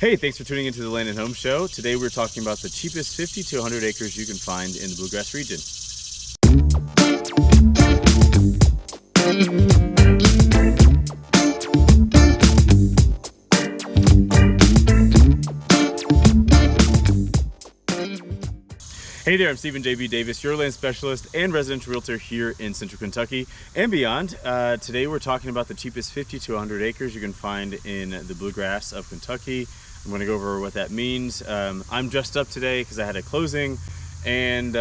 Hey, thanks for tuning into the Land and Home Show. Today we're talking about the cheapest 50 to 100 acres you can find in the Bluegrass region. Hey there, I'm Stephen J.B. Davis, your land specialist and residential realtor here in Central Kentucky and beyond. Today we're talking about the cheapest 50 to 100 acres you can find in the Bluegrass of Kentucky. I'm going to go over what that means. I'm dressed up today because I had a closing, and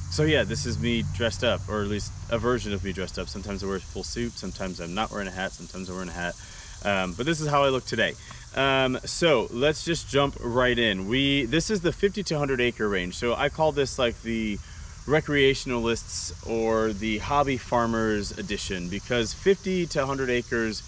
so yeah, this is me dressed up, or at least a version of me dressed up. Sometimes I wear a full suit, sometimes I'm not wearing a hat, sometimes I'm wearing a hat, but this is how I look today. So let's just jump right in. This is the 50 to 100 acre range. So I call this like the recreationalists or the hobby farmers edition, because 50 to 100 acres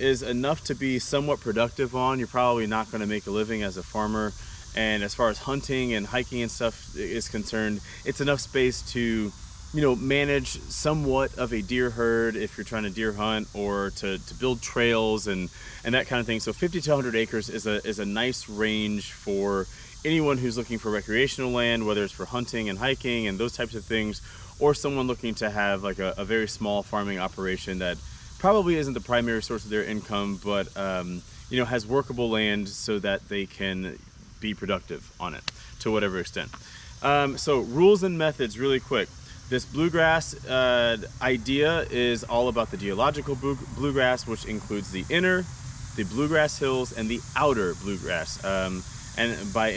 is enough to be somewhat productive on. You're probably not going to make a living as a farmer. And as far as hunting and hiking and stuff is concerned, it's enough space to, manage somewhat of a deer herd if you're trying to deer hunt, or to build trails and that kind of thing. So 50 to 100 acres is a nice range for anyone who's looking for recreational land, whether it's for hunting and hiking and those types of things, or someone looking to have like a very small farming operation that probably isn't the primary source of their income, but has workable land so that they can be productive on it to whatever extent. So rules and methods really quick. This bluegrass idea is all about the geological bluegrass, which includes the inner, the bluegrass hills, and the outer bluegrass. And by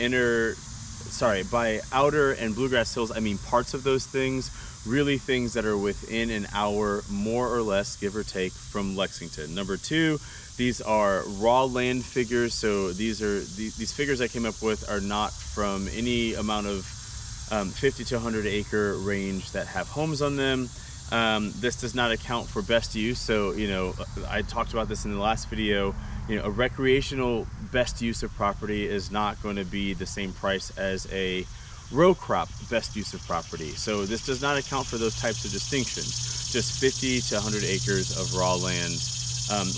outer and bluegrass hills, I mean parts of those things, really things that are within an hour, more or less, give or take, from Lexington. Number two, these are raw land figures. So these figures I came up with are not from any amount of 50 to 100 acre range that have homes on them. This does not account for best use. So, I talked about this in the last video. A recreational best use of property is not going to be the same price as a row crop best use of property. So this does not account for those types of distinctions. Just 50 to 100 acres of raw land,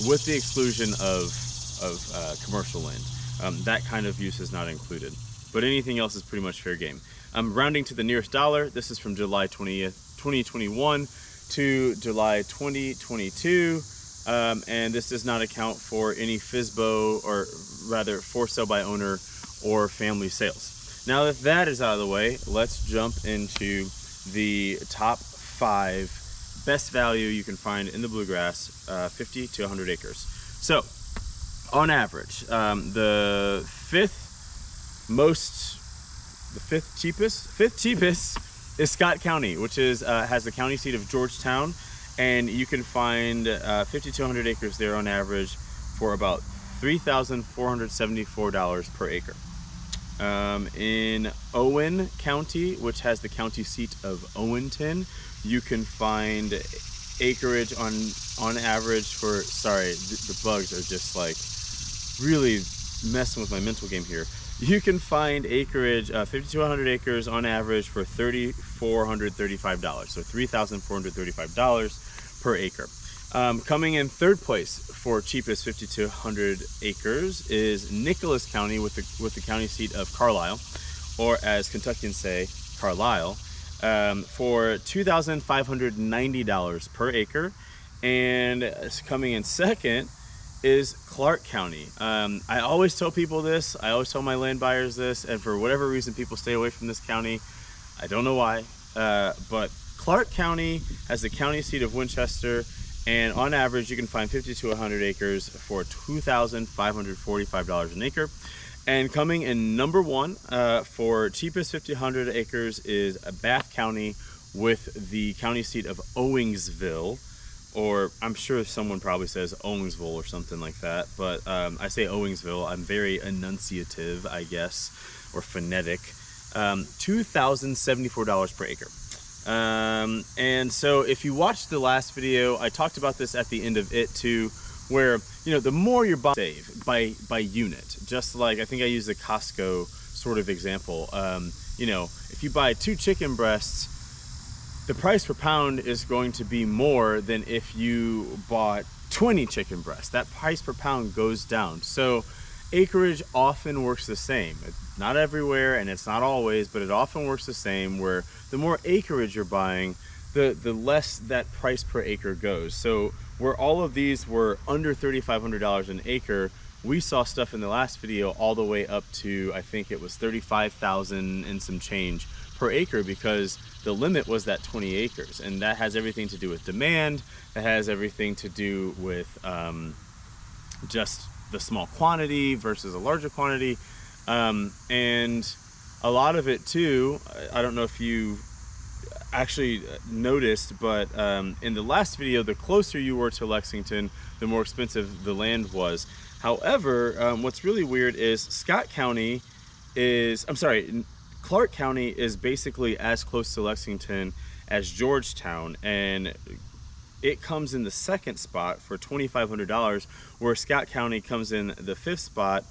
with the exclusion of commercial land. That kind of use is not included, but anything else is pretty much fair game. I'm rounding to the nearest dollar. This is from July 20th, 2021 to July 2022. And this does not account for any FSBO, or rather for sale by owner or family sales. Now that that is out of the way, let's jump into the top 5 best value you can find in the Bluegrass, 50 to 100 acres. So on average, the fifth cheapest is Scott County, which has the county seat of Georgetown, and you can find 50 to 100 acres there on average for about $3,474 per acre. In Owen County, which has the county seat of Owenton, you can find acreage on average for, the bugs are just like really messing with my mental game here. You can find acreage, 50 to 100 acres on average for $3,435, so $3,435 per acre. Coming in third place for cheapest 50 to 100 acres is Nicholas County with the county seat of Carlisle, or as Kentuckians say, Carlisle, for $2,590 per acre. And coming in second is Clark County. I always tell people this, I always tell my land buyers this, and for whatever reason people stay away from this county. I don't know why, but Clark County has the county seat of Winchester, and on average you can find 50 to 100 acres for $2,545 an acre. And coming in number one for cheapest 50 to 100 acres is Bath County with the county seat of Owingsville, or I'm sure someone probably says Owensville or something like that, but I say Owingsville. I'm very enunciative, I guess, or phonetic. $2,074 per acre. And so if you watched the last video, I talked about this at the end of it too, where, the more you're buying, save by unit, just like I think I used the Costco sort of example. If you buy 2 chicken breasts, the price per pound is going to be more than if you bought 20 chicken breasts. That price per pound goes down. So acreage often works the same. It's not everywhere and it's not always, but it often works the same, where the more acreage you're buying, the less that price per acre goes. So where all of these were under $3,500 an acre, we saw stuff in the last video all the way up to, I think it was 35,000 and some change per acre, because the limit was that 20 acres. And that has everything to do with demand. That has everything to do with just the small quantity versus a larger quantity. And a lot of it too, I don't know if you actually noticed, but in the last video, the closer you were to Lexington, the more expensive the land was. However, what's really weird is Clark County is basically as close to Lexington as Georgetown, and it comes in the second spot for $2,500, where Scott County comes in the fifth spot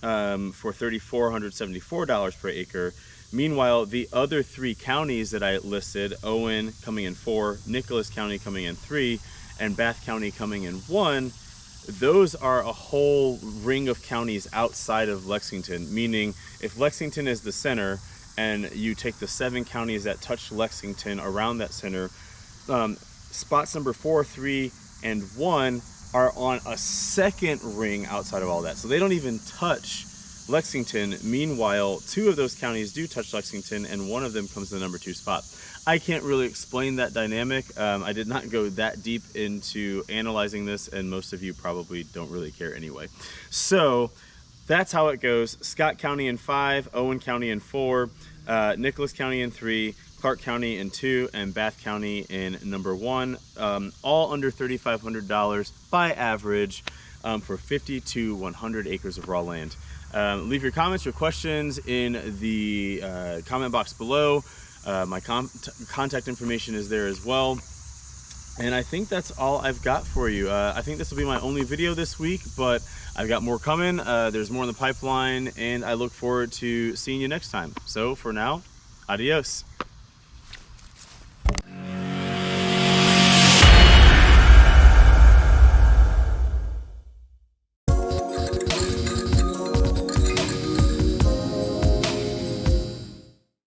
for $3,474 per acre. Meanwhile, the other three counties that I listed, Owen coming in 4, Nicholas County coming in 3, and Bath County coming in 1, those are a whole ring of counties outside of Lexington. Meaning, if Lexington is the center and you take the 7 counties that touch Lexington around that center, spots number 4, 3, and 1 are on a second ring outside of all that. So they don't even touch Lexington. Meanwhile, 2 of those counties do touch Lexington, and 1 of them comes to the number 2 spot. I can't really explain that dynamic. I did not go that deep into analyzing this, and most of you probably don't really care anyway. So that's how it goes. Scott County in 5, Owen County in 4, Nicholas County in 3, Clark County in 2, and Bath County in number 1, all under $3,500 by average for 50 to 100 acres of raw land. Leave your comments, your questions in the comment box below. My contact information is there as well. And I think that's all I've got for you. I think this will be my only video this week, but I've got more coming. There's more in the pipeline, and I look forward to seeing you next time. So for now, adios.